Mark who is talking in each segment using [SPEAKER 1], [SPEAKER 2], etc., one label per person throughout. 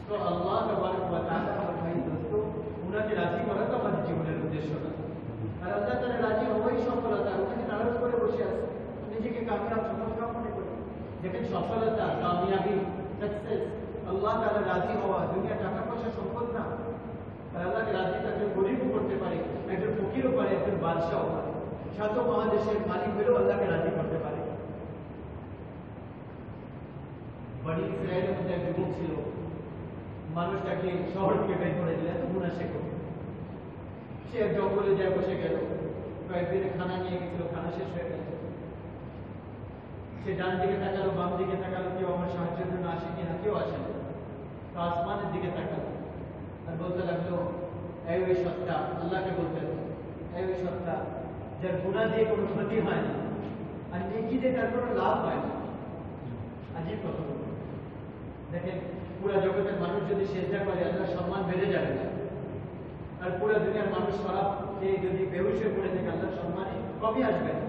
[SPEAKER 1] তো আল্লাহ তাবারক ওয়া তাআলা আমার ভাই দোস্ত উনাকে রাজি করা তো আমাদের জীবনের উদ্দেশ্য না। আর আল্লাহ তাআলা রাজি হওয়াই সফলতা, ওখানে নারাজ করে বসে আছে, নিজেকে কামিয়াব সফলতা মনে করে। দেখেন সফলতা, কামিয়াবি, সাকসেস, আল্লাহ তাআলা রাজি হওয়া, দুনিয়া টাকা পয়সা সম্পদ না। আর আল্লাহকে রাজি থাকলে গরিবও করতে পারে, একজন ফকিরও পারে, একজন বাদশাহও পারে, সাত মহাদেশের মালিক হলেও আল্লাহকে রাজি করতে পারে। বনি ইসরায়েলের মধ্যে এক যুবক ছিল, মানুষটাকে শহর থেকে বের করে দিলে এত গুণা সে করবে। সে এক জঙ্গলে যায় বসে গেল, কয়েকদিনে খানা নিয়ে গেছিল, খানা শেষ হয়ে গেল। সে ডান দিকে তাকালো, বাম দিকে তাকালো, কেউ আমার সাহায্যের জন্য আসে কিনা, কেউ আসে না। তো আসমানের দিকে তাকালো আর বলতে লাগলো, এই ওই সত্তা, আল্লাহকে বলতে লাগলো, এই ওই সত্তা যার গুণা দিয়ে কোনো ক্ষতি হয় না আর নেকি দিয়ে তার কোনো লাভ হয় না। আজীব কথা বলবো। দেখেন পুরা জগতের মানুষ যদি সেজদা করে আল্লাহর সম্মান বেড়ে যাবে না, আর পুরা দুনিয়ার মানুষ শরাব খেয়ে যদি বেহুশ হয়ে পড়ে থাকে আল্লাহর সম্মানে কমই আসবে না।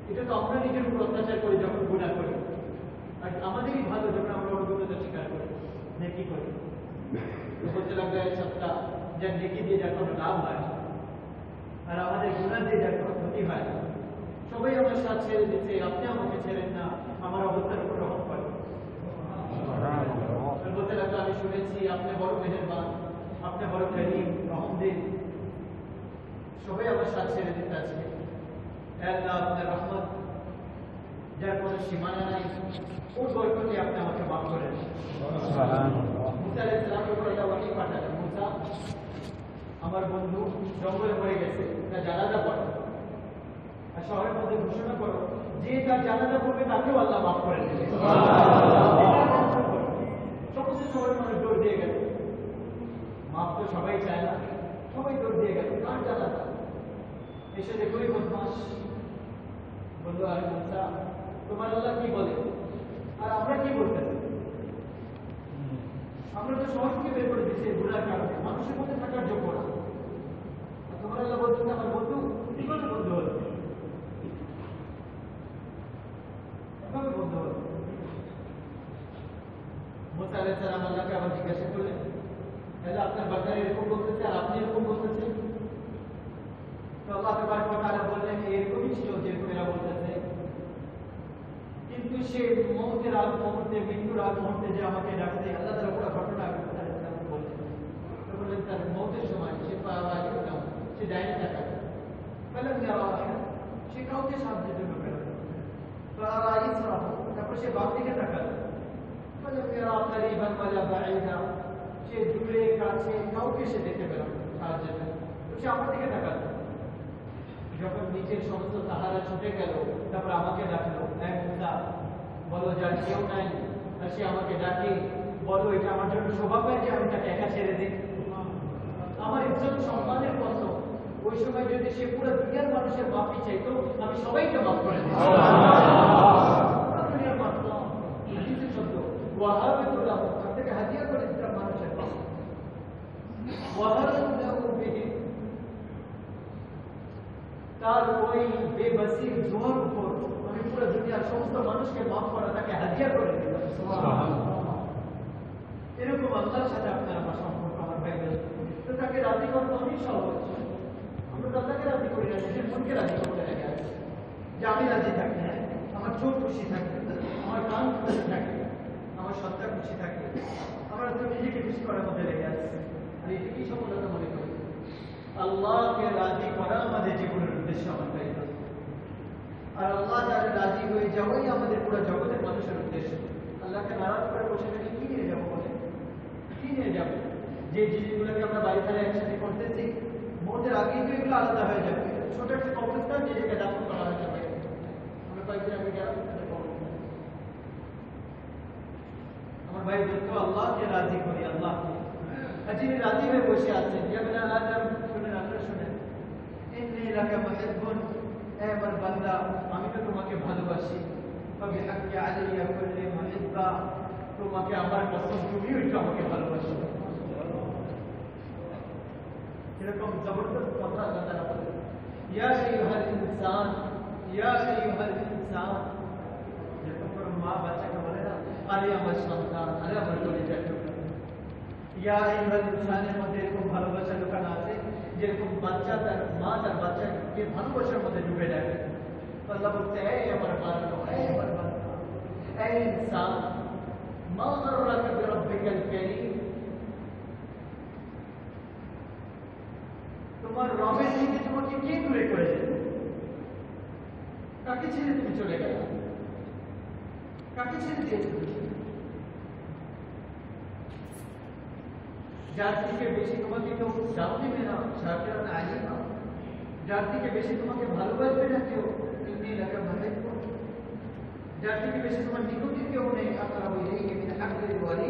[SPEAKER 1] এটা তো আমরা নিজের উপর অত্যাচার করি যখন গুনাহ করি, আর আমাদেরই ভালো যখন আমরা অর্জনতা স্বীকার করি, নেকি করি। বলতে লাগলো এই সত্তা যার নেকি দিয়ে যার কোনো লাভ হয় না আর আমাদের গুনাহ দিয়ে যার কোনো ক্ষতি হয় না, সবাই আমার সাথ ছেড়ে দিচ্ছে, আপনি আমাকে ছেড়েন না, আমার অবস্থার উপর রহম করেন। বলতে লাগলো আমি শুনেছি আপনি বড় মেহেরবান, আপনি বড় করিম, রহমদিন, সবাই আমার সাথ ছেড়ে দিতে আজকে। আল্লাহ আপনার রহমত যার কোনো সীমানা নাই, ওর বরকতে আপনি আমাকে মাফ করেন। মুসা আলাইহিস সালামের উপর আল্লাহ ওহী পাঠালেন, মুসা আমার বন্ধু জঙ্গলে পড়ে গেছে, তার জানাজা পড়ো আর শহরের মধ্যে ঘোষণা করো যে তার জানাজা পড়বে তাকেও আল্লাহ মাফ করে দেবে। সমস্ত শহরের মানুষ দৌড় দিয়ে গেল, মাফ তো সবাই চায় না, সবাই দৌড় দিয়ে গেল, কার জানাজা? এসে দেখো ওই বদমাস বললো, আরে মুসা তোমার আল্লাহ কি বলে আর আমরা কি বলতেছি? আমরা তো শহর থেকে বের করে দিচ্ছি গুনার কারণে, মানুষের মধ্যে থাকার যোগ্য না। তোমার আল্লাহ বলতেছে আমার বন্ধু কি করে বন্ধু হলো, কিভাবে বন্ধু হলো? মুসা আলাইহিস সালাম আল্লাহকে আবার জিজ্ঞাসা করলেন, তাহলে আপনার বাচ্চা এরকম বলতেছে আর আপনি এরকম বলতেছেন? তো আল্লাহ তাবারক ওয়া তাআলা বললেন এরকমই ছিল যেরকম এরা বলতেছে, কিন্তু সে মৌতের আগ মুহূর্তে, মৃত্যুর আগ মুহূর্তে যে আমাকে ডাকতে, আল্লাহ তাআলা পুরো ঘটনা বললেন। তো বললেন তার মৌতের সময় সে সে ডাইনি টাকা সে কাউকে সাহায্যের জন্য পেল, তারপর সে বাপ দিকে তাকালো, সে দূরে কাছে কাউকে সে দেখতে পেল সাহায্যের জন্য, সে আমার দিকে তাকালো। যখন নিচের সমস্ত তাহারা ছুটে গেল তারপর আমাকে ডাকলো, এক মুসা বলো যার কেউ নাই আর সে আমাকে ডাকে, বলো এটা আমার জন্য সৌভাগ্য যে আমি তাকে একা ছেড়ে দিই? আমার ইজ্জত সম্মানের কত, ওই সময় যদি সে পুরো দুনিয়ার মানুষের মাফি চাইতো আমি সবাইকে মাফ করে দিই। দুনিয়ার মানুষ শব্দ ওয়াহাবিতুল্লাহ থেকে হাদিয়া করে দিতাম মানুষের মাফ, তার ওই বেবসির জোর উপর আমি পুরো দুনিয়ার সমস্ত মানুষকে মাফ করা তাকে হাদিয়া করে দিলাম। এরকম আল্লাহর সাথে আপনার আমার সম্পর্ক, আমার ভাই তো তাকে রাজি করানো অনেক সহজ। আমরা তো আল্লাহকে রাজি করি না, নিজের মনকে রাজি করতে লেগে আছে যে আমি রাজি থাকি, আমার চোখ খুশি থাকে, আমার কান খুশি থাকে, আমার সত্তা খুশি থাকে, আমরা তো নিজেকে খুশি করার মধ্যে লেগে আছে। আর এটা কি সফলতা মনে করি? আল্লাহকে রাজি করা আমাদের জীবনের উদ্দেশ্য, আমার ভাই। আর আল্লাহ যারা রাজি হয়ে যাওয়াই আমাদের পুরো জগতের মানুষের উদ্দেশ্য। আল্লাহকে নারাজ করে বসে থেকে কি নিয়ে যাবো বলে, কি নিয়ে যাবো? যে জিনিসগুলোকে আমরা বাড়ি ছাড়া একসাথে করতেছি, মোটের আগেই তো এগুলো আলাদা হয়ে যাবে। ছোট একটা কবরস্থান নিজেকে দাফন করা হয়ে যাবে। আমরা কয়েকদিন আগে গেলাম আমার ভাই বলতো আল্লাহকে রাজি করি, আল্লাহকে। আর যিনি রাজি হয়ে বসে আছেন, শুনেন আপনারা শুনেন, ইন্নী লাকা মুহিব্বুন, হে আমার বান্দা আমি তো তোমাকে ভালোবাসি, ফাবিহাক্কি আলাইয়া কুল্লি মুহিব্বা, তোমাকে আমার কসম তুমিও একটু আমাকে ভালোবাসো। এরকম জবরদস্ত কথা আল্লাহ তাআলা বলেন, ইয়া আইয়ুহাল ইনসান, ইয়া আইয়ুহাল ইনসান। যেরকম করে মা বাচ্চাকে বলে না, আরে আমার সন্তান, আরে আমার কলিজার টুকরা, ইয়া আইয়ুহাল ইনসানের মধ্যে এরকম ভালোবাসা লুকানো আছে, যেরকম বাচ্চা তার মা তার বাচ্চাকে ভালোবাসার মধ্যে ডুবে যাবে। আল্লাহ বলতে, এই আমার বান্দা, এই আমার বান্দা, এই ইনসান, মা গাররাকা বিরাব্বিকাল কারীম, তোমার রবের থেকে তোমাকে কে দূরে করে দিল? কাকে ছেড়ে তুমি চলে গেল? কাকে ছেড়ে দিয়েছো? যার থেকে বেশি তোমাকে কেউ দাম দেবে না, সাধারণ আইন না, যার থেকে বেশি তোমাকে ভালোবাসবে না কেউ, তুমি এলাকা ভালোই, যার থেকে বেশি তোমার নিকটে কেউ নেই, আপনারা বলে হাকদের বলি,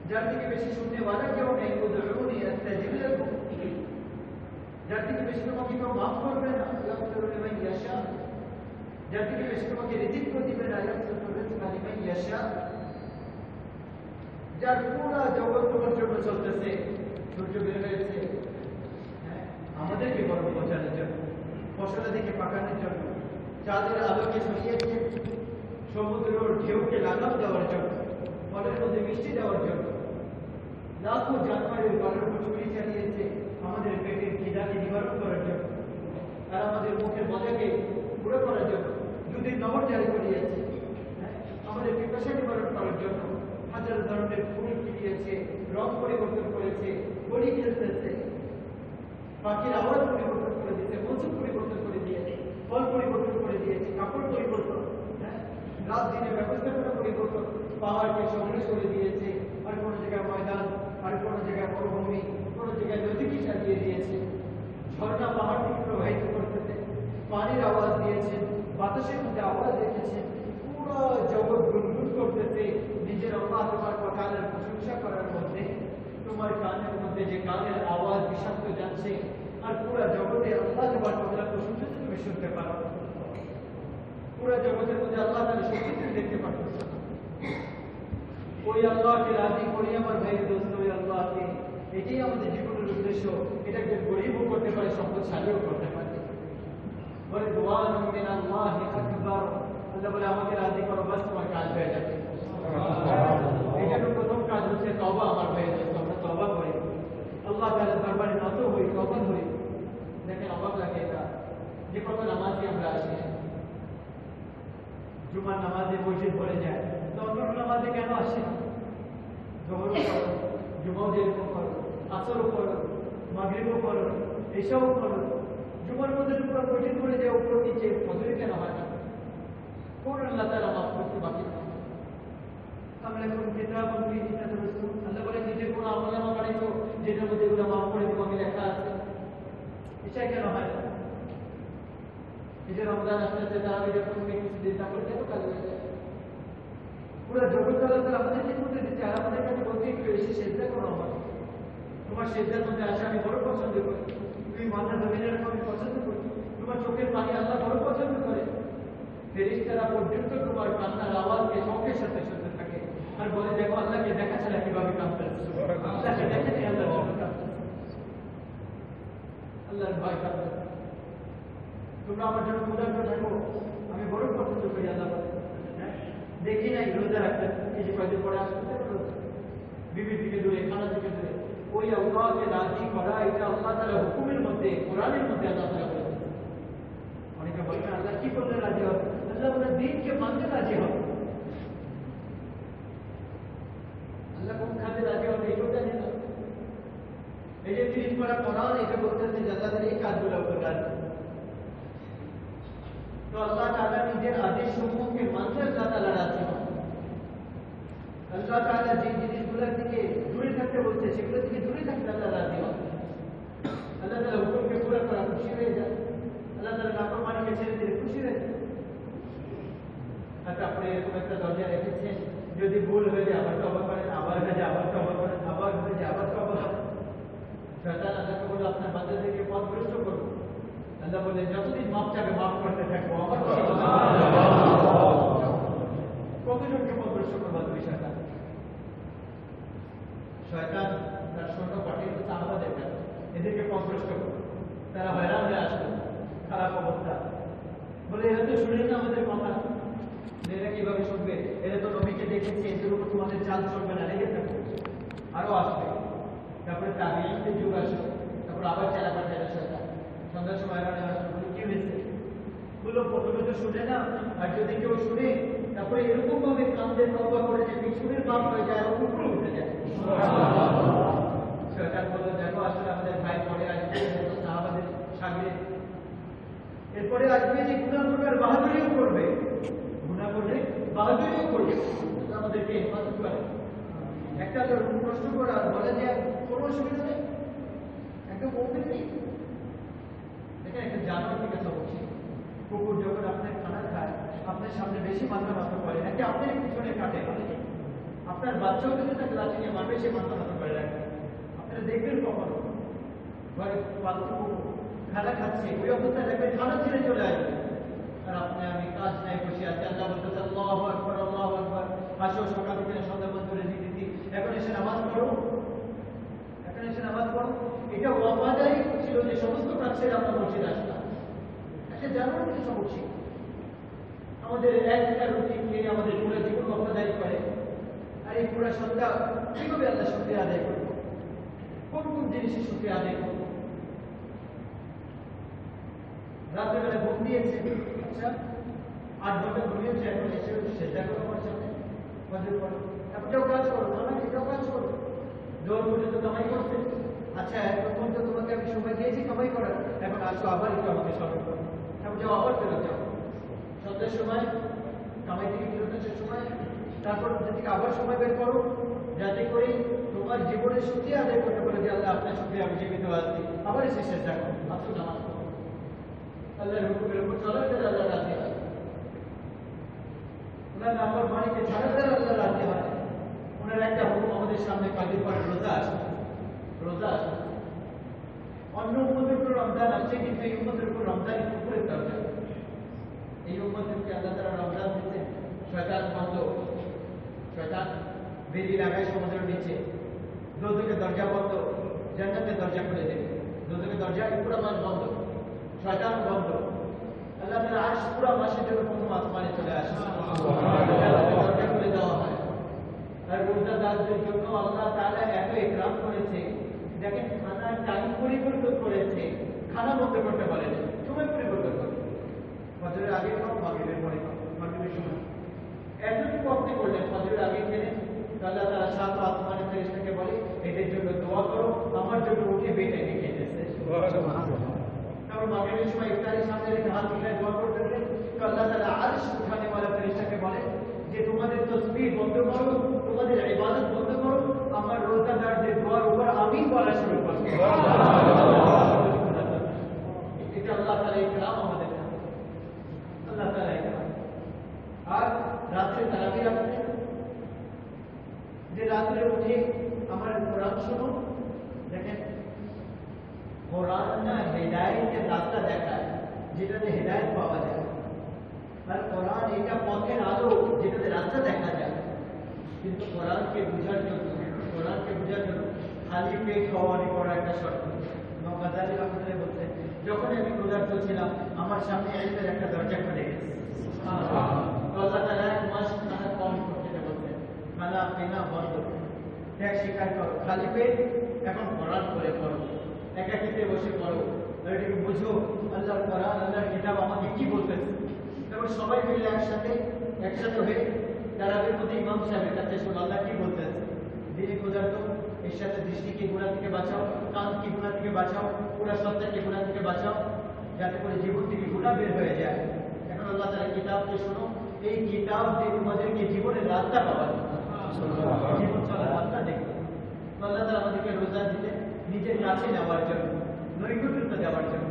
[SPEAKER 1] যার থেকে বেশি শুনতে ওয়ালা কেউ নেই, উদউনি আস্তাজিব লাকুম, যার থেকে বেশি তোমাকে কেউ মাফ করবে না, ইয়াগফিরু লিমান ইয়াশা, যার থেকে বেশি তোমাকে রিজিক দিবে না, ইয়াগফিরু লিমান ইয়াশা, যার পুরা জগৎ তোমার জন্য চলতেছে, সূর্য বের হয়েছে আমাদেরকে গরম পৌঁছানোর জন্য, ফসল থেকে পাকানোর জন্য, চাঁদের আলোকে সরিয়েছে, সমুদ্রের ঢেউকে লাগাম দেওয়ার জন্য, ফলের মধ্যে মিষ্টি দেওয়ার জন্য, লাখো জানোয়ারের গলার উপর ছুরি চালিয়েছে আমাদের পেটের খিদাকে নিবারণ করার জন্য, আর আমাদের মুখের মজাকে পুরো করার জন্য, দুধের নহর জারি করিয়েছে আমাদের পিপাসা নিবারণ করার জন্য, হাজার ধরনের ফুল খিলিয়েছে, রং পরিবর্তন করেছে, গড়ি খেলতেছে, পাখির আওয়াজ পরিবর্তন করে দিয়েছে, মৌসুম পরিবর্তন করে দিয়েছে, ফল পরিবর্তন করে দিয়েছে, কাপড় পরিবর্তন, রাত দিনের ব্যবস্থাপনা পরিবর্তন, পাহাড়কে সবুজ করে দিয়েছে, আর কোনো জায়গায় ময়দান, আর কোনো জায়গায় মরুভূমি, কোনো জায়গায় নদীকে সাজিয়ে দিয়েছে, ঝর্ণা পাহাড় থেকে প্রবাহিত করতেছে, পানির আওয়াজ দিয়েছেন, বাতাসের মধ্যে আওয়াজ রেখেছেন, পুরো জগৎ গুনগুন করতেছে নিজের আল্লাহ তোমার কথার প্রশংসা করার মধ্যে, তোমার কানের মধ্যে যে গানের আওয়াজ বিষাক্ত যাচ্ছে, আর পুরো জগতে আল্লাহ তোমার কথার প্রশংসা তুমি শুনতে পারো, পুরো জগতের মধ্যে আল্লাহ তার শক্তি তুমি দেখতে পাচ্ছ। ওই আল্লাহকে রাজি করি আমার ভাইয়ের দোস্ত, ওই আল্লাহকে, এটাই আমাদের জীবনের উদ্দেশ্য। এটাকে গরিবও করতে পারে, সম্পদশালীও করতে পারে। বলে দুআউন মিনাল্লাহি আকবার, আল্লাহ বলে আমাকে রাজি করো, বাস তোমার কাজ হয়ে যাবে। এই জন্য প্রথম কাজ হচ্ছে তওবা। আমার ভাইয়ের দোস্ত, আমরা তওবা করি, আল্লাহ তাআলার দরবারে নত হই, তওবা করি। দেখেন অবাক লাগে এটা, যে কত নামাজে আমরা আসি, জুমার নামাজে মসজিদ ভরে যায়, তো অন্য নামাজে কেন আসে না? জোহরও করো, জুমাও যেরকম করো, আসরও করো, মাগরিবও করো, এশাও করো, জুমার মধ্যে পুরো মসজিদ ভরে যায়, উপর নিচে, ফজরে কেন হয় না? কোন আল্লাহ তাআলা মাফ করতে বাকি না? আমরা এখন কিতাব আল্লাহ বলে নিজের কোনো আমলনামা বানাইছো, যেটার মধ্যে এগুলো মাফ করে দিব আমি লেখা আছে, এটা কেন হয় না? এই যে রমজান আসতেছে, তারা যখন কিছু দিন তারপরে কেন কাজ হয়ে যায়? পুরো জগৎ আল্লাহ আমাদেরকে করতে দিচ্ছে, আর আমাদের কাছে বলতে একটু এসে সেজদা করো, আমার তোমার সেজদার মধ্যে আসে আমি বড় পছন্দ করি, তুমি মাথা জমিনের আমি পছন্দ করি, তোমার চোখের পানি আল্লাহ বড় পছন্দ করে। ফেরেশতারা পর্যন্ত তোমার কান্নার আওয়াজকে শোকের সাথে শুনতে থাকে, আর বলে দেখো আল্লাহকে দেখা ছাড়া কিভাবে কাঁদতেছে, আল্লাহকে দেখে নেই, আল্লাহর জন্য কাঁদতেছে, আল্লাহর ভয় কাঁদতেছে। তোমরা আমার জন্য উদাহরণ থাকো, আমি বড় পছন্দ করি, আল্লাহ বলে। দেখি নাই রোজা রাখতে, এই যে কয়দিন পরে আসতে বিবির থেকে দূরে, খানা থেকে দূরে, ওই আল্লাহকে রাজি করা, এটা আল্লাহ তাআলা হুকুমের মধ্যে, কোরআনের মধ্যে আল্লাহ তাআলা বলেছেন। অনেকে বলে না আল্লাহ কি করলে রাজি হবে? আল্লাহ বলে দিনকে মানতে রাজি হবে। আল্লাহ কোন খাতে রাজি হবে এটাও জানি না। এই যে 30 পারা কোরআন, এটা বলতেছে যে আল্লাহ তাআলা এই কাজগুলো করে রাজি। তো আল্লাহ তাআলা নিজের আদেশ সমূহকে মানতে আল্লাহ তাআলা রাজি হন। আল্লাহ তাআলা যে জিনিসগুলো থেকে দূরে থাকতে বলছে, সেগুলো থেকে দূরে থাকতে আল্লাহ রাজি হন। আল্লাহ তাআলা হুকুমকে পুরো করা খুশি হয়ে যায়, আল্লাহ তাআলা নাফরমানিকে ছেড়ে দিলে খুশি হয়ে যায়। আচ্ছা, আপনি এরকম একটা দরজা রেখেছেন, যদি ভুল হয়ে যায় আবার তওবা করেন, আবার হয়ে যায় আবার তওবা করেন, আবার হয়ে যায় আবার তওবা করেন। শয়তান আল্লাহকে বলে আপনার বান্দাদেরকে পথভ্রষ্ট করুন। আল্লাহ বলে যতদিন মাপ চাবে মাফ করতে থাকবো, আবার কতজনকে পথভ্রষ্ট করবো তুমি? শয়তান শয়তান তার সৈন্য পাঠিয়ে সাহাবাদের কাছে, এদেরকে পথভ্রষ্ট করো, তারা হয়রান হয়ে আসলো, খারাপ অবস্থা। বলে এরা তো শুনে না আমাদের কথা, এরা কিভাবে শুনবে? এরা তো নবীকে দেখেছে, এদের উপর তোমাদের চাল চলবে না, লেগে থাকো। আরো আসবে, তারপরে তাবিঈনদের যুগ আসবে, তারপর আবার চালা পাঠালো শয়তান। সন্ধ্যার সময় এখানে আসলো, কি হয়েছে বললো, প্রথমে তো শুনে না, আর যদি কেউ শুনে তারপরে এরকম ভাবে কান্দে তওবা করে যে পিছনের কাম হয়ে যায় আর উপরে উঠে যায়। শয়তান বললো, দেখো আসলে আমাদের ভাই পরে আসবে সাহাবাদের সাগরে, এরপরে আসবে যে গুনাহ করবে বাহাদুরিও করবে, গুনাহ করলে বাহাদুরিও করবে, আমাদেরকে হেফাজত করে। একটা প্রশ্ন করে আর বলে যে কোনো অসুবিধা নেই, একটা মুমিন নেই। দেখেন একটা জানোয়ার থেকে সবক শিখে। কুকুর যখন আপনার খানা খায় আপনার সামনে বেশি মাথা নত করে নাকি আপনার পিছনে কাটে, আপনার বাচ্চাও যদি তাকে লাঠি নিয়ে মারবে সে মাথা নত করে রাখবে। আপনারা দেখবেন কখনো ঘরে পালতু কুকুর খানা খাচ্ছে, ওই অবস্থায় দেখবেন খানা ছেড়ে চলে আসবে, আর আপনি আমি কাজ নাই বসে আছি, আল্লাহ বলতেছে আল্লাহু আকবার আল্লাহু আকবার, আসো সকাল থেকে সন্ধ্যা পর্যন্ত দিতেছি, এখন এসে নামাজ পড়ো, এখন এসে নামাজ পড়ো। এটা ওয়াফাদারি ছিল যে সমস্ত কাজ ছেড়ে আমরা মসজিদে আসলাম। একটা জানোয়ার থেকে সবক শিখি। আমাদের একটা রুটিন নিয়ে আমাদের পুরো জীবন ওয়াফাদারি করে, আর এই পুরো সন্ধ্যা কিভাবে আল্লাহ শুকরিয়া আদায় করবো, কোন কোন জিনিসের শুকরিয়া আদায় করবো। রাত্রেবেলা ঘুম দিয়েছে, আচ্ছা 8 ঘন্টা ঘুমিয়েছে, এখন এসে সেটা করো আমার সামনে ফজর পড়ো, এটাও কাজ করো, আমার এটাও কাজ করো, জোর পর্যন্ত কামাই করতে। আচ্ছা এখন তো তোমাকে আমি সময় দিয়েছি কামাই করার, এখন আসো আবার একটু আমাকে স্মরণ করো, এখন যাও আবার ফেরত যাও, সন্ধ্যার সময় কামাই থেকে ফেরত আসার সময়, তারপর থেকে আবার সময় বের করো, যাতে করে তোমার জীবনের শুকরিয়া আদায় করতে পারো যে আল্লাহ আপনার শুকরিয়া আমি জীবিত আছি, আবার এসে চেষ্টা করো, আসো নামাজ পড়ো। আল্লাহর হুকুমের উপর চলার দ্বারা আল্লাহ রাজি হয়, ওনার নাম্বার মানিকে ছাড়ার দ্বারা আল্লাহ রাজি হয়। ওনার একটা হুকুম আমাদের সামনে কাজের পরে রোজা আসে, রোজা আসে। অন্য উম্মতের উপর রমজান আছে, কিন্তু এই উম্মতের উপর রমজান উপরের দরজা। এই উম্মতকে আল্লাহ তাআলা রমজান দিতে শয়তান বন্ধ, শয়তান বেরিয়ে লাগায় সমুদ্রের নিচে, দোজখের দরজা বন্ধ, জান্নাতের দরজা খুলে দেবে। দোজখের দরজা পুরো মাস বন্ধ, শয়তান বন্ধ। আল্লাহ তাআলা আরশ পুরো মাসের জন্য প্রথম আসমানে চলে আসে, দরজা খুলে দেওয়া হয়। আর রোজাদারদের জন্য আল্লাহ তাআলা এত ইকরাম করেছে, দেখেন খানার টাইম পরিবর্তন করেছে, খানা বন্ধ করতে বলেন, সময় পরিবর্তন করে, ফজরের আগে খাও, মাগরিবের পরে খাও, মাগরিবের সময় এতটুকু আপনি করলেন, ফজরের আগে খেলেন, আল্লাহ তাআলা সাত আসমানের ফেরেশতাকে বলে এদের জন্য দোয়া করো, আমার জন্য উঠে বেটাকে খেতেছে। তারপর মাগরিবের সময় ইফতারের সামনে রেখে হাত মিলায় দোয়া করতে গেলেন, তো আল্লাহ তাআলা আরশ উঠানে वाला ফেরেশতাকে বলে যে তোমাদের তাসবিহ বন্ধ করো, তোমাদের ইবাদত বন্ধ করো, আমার রোজাদারদের দোয়ার উপর আমিন বলা শুরু করো। এটা আল্লাহ তাআলা ইকরাম আমাদের, আল্লাহ তাআলা ইকরাম। আর রাতে তারাবি রাখতে, যে রাতে উঠে আমার কোরআন শোনো, দেখেন কোরআন না হেদায়েতের রাস্তা দেখায়, যেটাতে হেদায়েত পাওয়া যায়, আর কোরআন এটা পথের আলো যেটাতে রাস্তা দেখা যায়। কিন্তু কোরআনকে বোঝার জন্য, কোরআনকে বোঝার জন্য খালি পেট হওয়া অনেক বড় একটা শর্ত। ইমাম গাজ্জালী রহমাতুল্লাহ বলতেন, যখন আমি রোজা চলছিলাম আমার সামনে ইলমের একটা দরজা খুলে গেছে, আল্লাহ তাআলা এক মাস খানা কম করতে বলতেন, খানা পিনা বন্ধ, ত্যাগ স্বীকার করো, খালি পেট এখন কোরআন পড়ে পড়ো, একাকিতে বসে পড়ো, আর এটাকে বুঝো আল্লাহর কোরআন, আল্লাহর কিতাব আমাকে কি বলতেছে। তারপর সবাই মিলে একসাথে হয়ে তারাবির মধ্যে ইমাম সাহেবের কাছে শোনো আল্লাহ কি বলতেছে। দিনে ক্ষুধার্ত, এর সাথে দৃষ্টিকে গুনাহ থেকে বাঁচাও, কানকে গুনাহ থেকে বাঁচাও, পুরো সত্তাকে গুনাহ থেকে বাঁচাও, যাতে করে জীবন থেকে গুনাহ বের হয়ে যায়। এখন আল্লাহ তাআলা কিতাবকে শোনো, এই কিতাব দিয়ে তোমাদেরকে জীবনের রাস্তা পাওয়া যায়, জীবন চলার রাস্তা দেখবে। আল্লাহ তাআলা আমাদেরকে রোজা দিতে নিজের কাছে নেওয়ার জন্য, নৈকট্যতা দেওয়ার জন্য।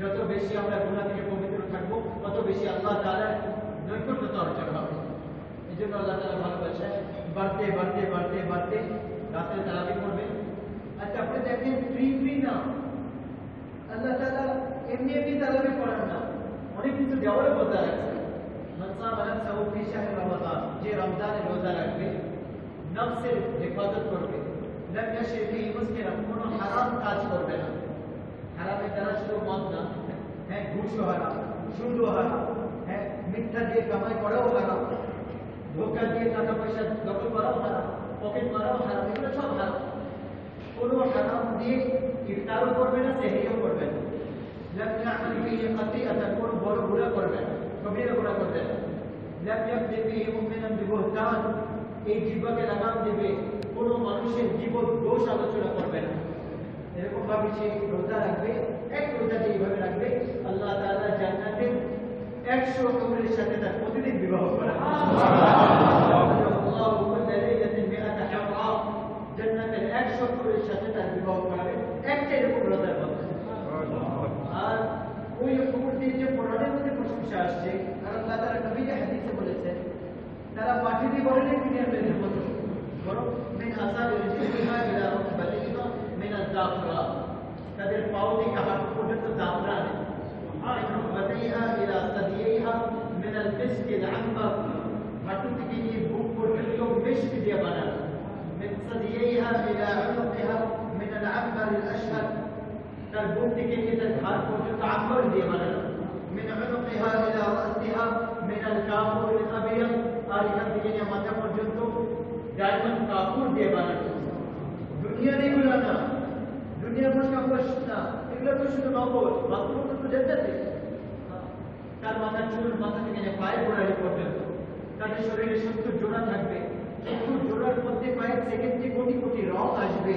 [SPEAKER 1] যত বেশি আমরা গুনাহ থেকে পবিত্র থাকবো তত বেশি আল্লাহ তাআলার নৈকট্যতা অর্জন হবে। এই জন্য আল্লাহ তাআলা ভালোবাসে বাড়তে বাড়তে বাড়তে বাড়তে রাতে তারাবি করবেন। আচ্ছা আপনি দেখেন ফ্রি না, আল্লাহ তাআলা এমনি এমনি তারাবি পড়ান না, অনেক কিছু দেওয়ার কথা আছে। মনসাম আলাহ ফি শাহর রমাদান, যে রমজানে রোজা রাখবে, নফসের হেফাজত করবে, লম ইয়াশরিব ফি মুসকিরা, কোনো হারাম কাজ করবে না। হারামের দ্বারা শুধু মদ না, হ্যাঁ ঘুষও হারাম, সুদও হারাম, হ্যাঁ মিথ্যা দিয়ে কামাই করাও হারাম, ধোঁকা দিয়ে টাকা পয়সা দখল করাও হারাম, পকেট মারাও হারাম, এগুলো সব হারাম। কোনো হারাম দিয়ে ইফতারও করবে না, সেহরিও করবে না। লাম ইয়ামাল বিহি খাতিআতান, কোনো বড় গুনাহ করবে না, কবিরা গুনাহ করবে না। লাম ইয়াবদি বিহি মুমিনান বিবহতান, এই জিহ্বাকে লাগাম দেবে, কোনো মানুষের জীবন দোষ আলোচনা করবে না। এরকম ভাবে সে রোজা রাখবে, এক রোজা যেইভাবে রাখবে আল্লাহ তাআলা জান্নাতে 100 হুরের সাথে তার প্রতিদিন বিবাহ করা। আল্লাহু কুল্লা লাইলাতিন মিআতা হাওয়া, জান্নাতের 100 হুরের সাথে তার বিবাহ করাবে একটা এরকম রোজার মধ্যে। আর ওই হুর দিয়ে যে কোরআনের মধ্যে প্রশংসা আসছে, আর আল্লাহ তাআলা নবী হাদিসে বলেছেন, তারা মাটি দিয়ে বলেন দুনিয়ার মেয়েদের মতো, বরং মিন আসারি রিজলিহা ইলা রুকবাতিহা মিন আয-যাফরান, তাদের পাও থেকে হাঁটু পর্যন্ত জাফরান, আর রুকবাতিহা ইলা সাদিয়িহা মিন আল-মিসক আল-আনবার, হাঁটু থেকে নিয়ে বুক পর্যন্ত মিশক দিয়ে বানানো, মিন সাদিয়িহা ইলা উনুকিহা মিন আল-আনবার আল-আশহার, তার বুক থেকে নিয়ে তার ঘাড় পর্যন্ত আম্বার দিয়ে বানানো, মিন উনুকিহা ইলা রাসিহা মিন আল-কাফুর আল-আবিয়াদ, আর এখান থেকে নিয়ে মাথা পর্যন্ত ডায়মন্ড কাপড় দিয়ে বানানো। দুনিয়ার এগুলো না, দুনিয়ার পোশাক না, এগুলো তো শুধু নকল, বাস্তব তো জান্নাতে। তার মাথার চুল মাথা থেকে নিয়ে পায়ের গোড়ালি পর্যন্ত, তাদের শরীরে 70 জোড়া থাকবে, 70 জোড়ার মধ্যে কয়েক সেকেন্ডে কোটি কোটি রং আসবে,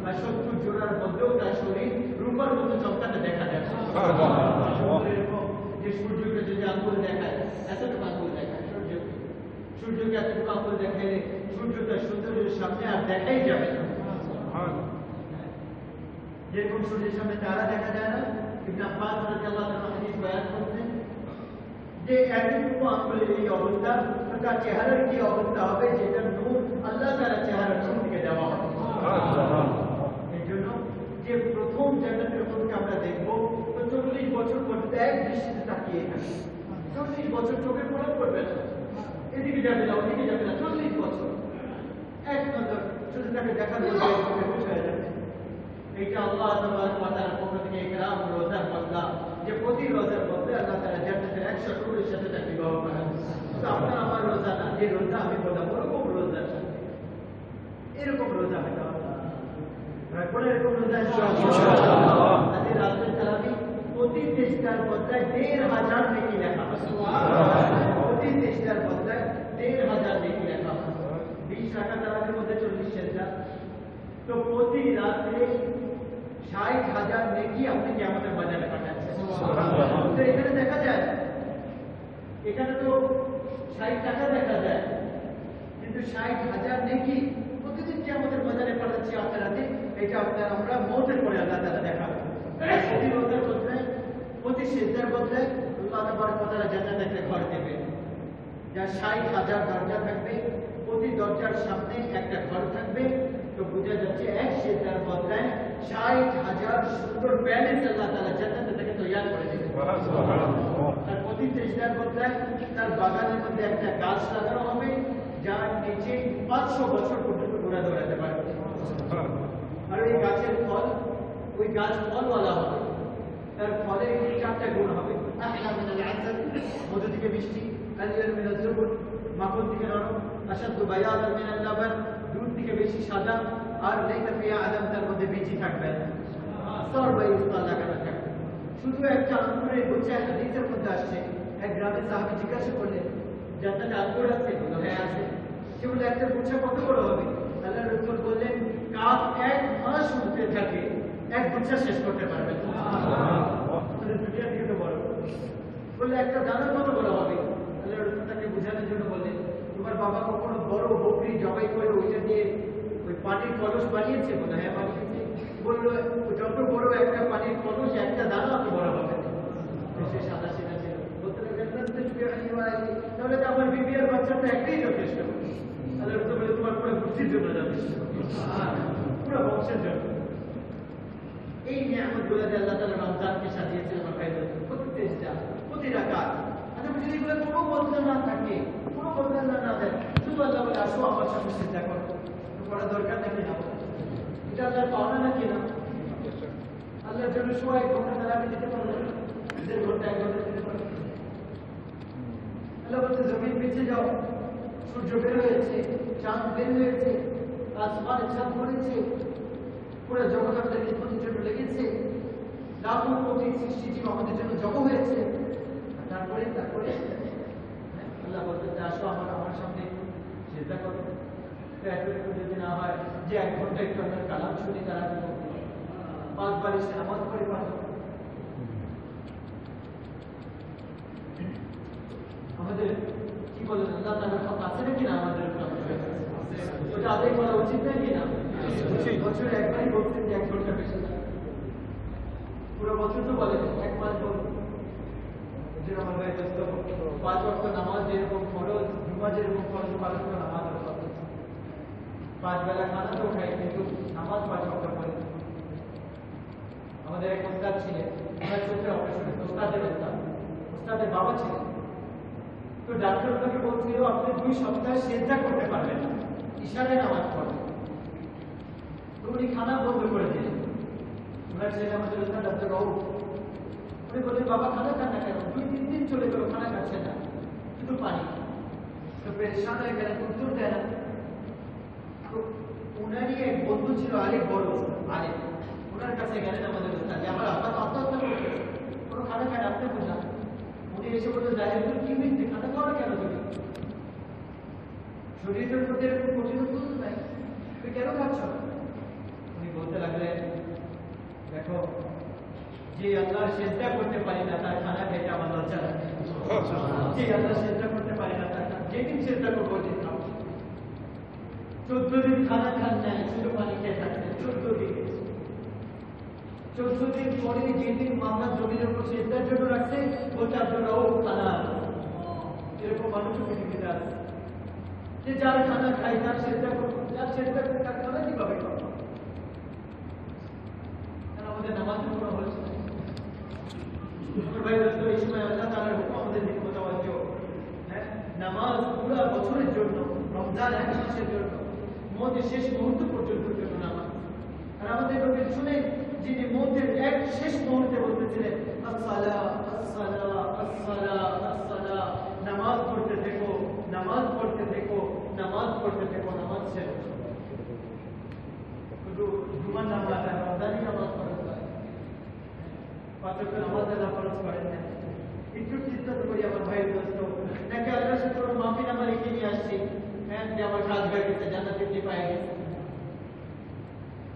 [SPEAKER 1] আর 70 জোড়ার মধ্যেও তার শরীর রূপার মতো চমকাতে দেখা যাবে। এরকম যে সূর্যকে যদি আঙ্গুল দেখায়, এতটুকু আঙ্গুল দেখায় সূর্যকে এতটুকু আঙ্গুল দেখাইলে সূর্য তার সৌন্দর্যের সামনে আর দেখাই যাবে না। যেরকম সূর্যের সামনে তারা দেখা যায় না, ইবনে আব্বাস রাদিয়াল্লাহু তাআলা হাদিস বয়ান করতেন যে এতটুকু আঙ্গুলের এই অবস্থা, তার চেহারার কি অবস্থা হবে, যেটা নূর আল্লাহ তাআলা চেহারার নূর থেকে দেওয়া হবে। এই জন্য যে প্রথম জান্নাতের মধ্যে আমরা দেখব, তো 40 বছর পর্যন্ত এক দৃষ্টিতে তাকিয়ে থাকি, 40 বছর চোখে পড়া পড়বে না, এদিকে যাবে না ওদিকে যাবে না, 40 বছর এক নজর শুধু তাকে দেখার মধ্যে হয়ে যাবে। এইটা আল্লাহ তাবারক ওয়া তাআলার পক্ষ থেকে ইকরাম রোজার বদলা, যে প্রতি রোজার বদলে আল্লাহ তাআলা জান্নাতের 100 হুরের সাথে তাকে বিবাহ করান। তো আপনার আমার রোজা না, যে রোজা আমি বললাম ওরকম রোজার সাথে, এরকম রোজা হবে না, পরে এরকম রোজা ইনশাআল্লাহ। আজকে রাতের তারাবি প্রতি চেষ্টার বদলায় 1,500 নেকি লেখা হবে, প্রতি চেষ্টার বদলায় 1,500 নেকি লেখা হবে। 20 রাকাত তারাবির মধ্যে 40 সেজদা, তো প্রতি রাতে 60,000 নেকি আপনি কিয়ামতের বাজারে পাঠাচ্ছেন। তো এখানে দেখা যায়, এখানে তো 60 টাকা দেখা যায়, কিন্তু 60,000 নেকি প্রতিদিন কিয়ামতের বাজারে পাঠাচ্ছি আপনার হাতে। এটা আপনার আমরা মওতের পরে আল্লাহ তাআলা দেখাবো। প্রতি রোজার বদলায়, প্রতি সেজদার বদলায় আল্লাহ তাবারক ওয়া তাআলা জান্নাতে একটা ঘর দেবেন, যার 60,000 দরজা থাকবে, প্রতি দরজার সামনে একটা ঘর থাকবে। তো বোঝা যাচ্ছে এক সেজদার বদলায় 60,000 সুন্দর প্যালেস আল্লাহ তাআলা জান্নাতে থেকে তৈরি করে দেবেন। আর প্রতি সেজদার বদলায় তার বাগানের মধ্যে একটা গাছ লাগানো হবে, যার নিচে 500 বছর পর্যন্ত ঘোরা দৌড়াতে পারবে। আর ওই গাছের ফল, ওই গাছ ফলওয়ালা হবে, তার ফলের 4টা গুণ হবে। আহলা মিনাল আসাল, মধু থেকে মিষ্টি, আলিয়াল মিনাল জুবুর, মাখন থেকে নরম, আশাদ্দু বায়াদান মিনাল লাবান, দুধ থেকে বেশি সাদা, আর লাইসা ফিহা আদাম, তার মধ্যে বীজ থাকবে না, সরবাই ইস্তা লাগানো থাকবে। শুধু একটা আঙ্গুরের গোছা হাদিসের মধ্যে আসছে, এক গ্রামের সাহাবী জিজ্ঞাসা করলেন, জান্নাতে আঙ্গুর আছে? বলল হ্যাঁ আছে। সে বলল একটা গোছা কত বড় হবে? আল্লাহর রাসূল বললেন, কাপ 1 মাস উঠতে থাকে, এক গোছা শেষ করতে পারবে না। দুনিয়া থেকে তো বড়। বললে একটা দানা কত বড় হবে? আল্লাহর রাসূল তাকে বোঝানোর জন্য বললেন, তোমার বাবা কখনো বড় বকরি জবাই করে ওইটা দিয়ে ওই পানির কলস বানিয়েছে? বলল হ্যাঁ বানিয়েছে। বলল যত বড় একটা পানির কলস, একটা দানা অত বড় হবে। সে সাদা সিধা ছিল, বলতে লাগলেন তাহলে তো আমার বিবি আর বাচ্চাটা একটাই যথেষ্ট। আল্লাহর রাসূল বলে তোমার পুরো গোষ্ঠীর জন্য যথেষ্ট, পুরো বংশের জন্য। এই নিয়ামতগুলো যে আল্লাহ তাআলা রমজানকে সাজিয়েছেন আমার ভাইদের, প্রতি চেষ্টা, প্রতি রাকাত, আচ্ছা যদি এগুলো কোনো বদলা না থাকে, কোনো বদলা না দেয়, শুধু আল্লাহ বলে আসো আমার সাথে চিন্তা করো, করা দরকার নাকি না? এটা আল্লাহর পাওনা নাকি না? আল্লাহর জন্য 1 ঘন্টা তারাবি দিতে পারবে, 1 ঘন্টা 1 ঘন্টা দিতে পারবে। আল্লাহ বলতে জমিন পিছিয়ে যাও, সূর্য বের হয়েছে, চাঁদ বের হয়েছে, আসমানে ছাপ পড়েছে, পুরো জগৎ আমাদের খিদমতের জন্য লেগেছে, লাখো কোটি সৃষ্টিজীব আমাদের জন্য জড়ো হয়েছে। তারপরে আল্লাহ বলতে আসো আমার সামনে চিন্তা করো। এতটুকু যদি না হয় যে 1 ঘন্টা একটু আপনার কালাম শুনি, তারা 5 বার এসে নামাজ পড়ে পারে। আমাদের কি বলেন আল্লাহ তাআলার হক আছে নাকি না আমাদের উপর? ওটা আদায় করা উচিত নাকি না? বছরে একবারই বলছেন যে 1 ঘন্টা বেশি না, পুরো বছর তো বলেন 1 মাস বলুন। যে আমার ভাই দোস্ত 5 ওয়াক্ত নামাজ যেরকম ফরজ, জুমা যেরকম ফরজ, 5 ওয়াক্ত নামাজ 5 বেলা খানা তো খাই, কিন্তু নামাজ 5 ওয়াক্ত পড়ে। আমাদের এক ওস্তাদ ছিলেন, ওনার চোখের অপারেশন, ওস্তাদের বাবা ছিলেন। তো ডাক্তার ওনাকে বলছিল আপনি 2 সপ্তাহ সেজদা করতে পারবেন না, ইশারায় নামাজ পড়বেন। তো উনি খানা বন্ধ করে দিলেন। ওনার ছেলে আমাদের ওস্তাদ ডাক্তার বাবু, উনি বললেন বাবা খানা খান না কেন? 2-3 দিন চলে গেল খানা খাচ্ছেন না, শুধু পানি। তো পেরেশান হয়ে গেলেন, উত্তর দেয় না। তো উনারই এক বন্ধু ছিল, আরেক বড় আরেক, ওনার কাছে গেলেন আমাদের ওস্তাদ, আমার আব্বা তো আত্মহত্যা করছে, কোনো খানা খায় আপনি বুঝলাম। উনি এসে বললেন জাহের তুই কি হয়েছে, খানা খাওয়া কেন তুমি? শরীরের মধ্যে এরকম কঠিনত্ব নাই, তুই কেন খাচ্ছ? উনি বলতে লাগলেন দেখো, যে আল্লাহ সেজদা করতে পারি না তার খানা খেতে আমার লজ্জা লাগে। যে আল্লাহ সেজদা করতে পারি না তার যেদিন সেজদা করবো ওই দিন খাবো। 14 দিন খানা খান নাই, শুধু পানি খেয়ে থাকতেন। 14 দিন 14 দিন পরে যেদিন মামলা জমির উপর সেজদার জন্য রাখছে, ওটার জন্য ও খানা। এরকম মানুষও পৃথিবীতে আছে যে যার খানা খাই তার সেজদা করবো, যার সেজদা করবো তার খানা কিভাবে খাবো? আমাদের নামাজের কোনো হচ্ছে না। ভাই দোস্ত, এই সময় আল্লাহ তাআলার হুকুম আমাদের দিকে মোতাবজ্জ। হ্যাঁ, নামাজ পুরো বছরের জন্য, রমজান 1 মাসের জন্য, মৌতের শেষ মুহূর্ত পর্যন্ত জন্য নামাজ। আর আমাদের নবী শুনে যিনি মৌতের এক শেষ মুহূর্তে বলতেছিলেন আসসালা আসসালা আসসালা আসসালা, নামাজ পড়তে থেকো, নামাজ পড়তে থেকো, নামাজ পড়তে থেকো, নামাজ শেষ। শুধু জুমার নামাজ আর রমজানই নামাজ পড়তে হয়, 5 ওয়াক্ত নামাজ আল্লাহ ফরজ করেন না। একটু চিন্তা তো করি আমার ভাই দোস্ত, নাকি আল্লাহর সাথে কোনো মাহফিল আমরা রেখে নিয়ে আসছি, হ্যাঁ, যে আমার কাজ হয়ে গেছে, জান্নাতে কি পাই গেছে।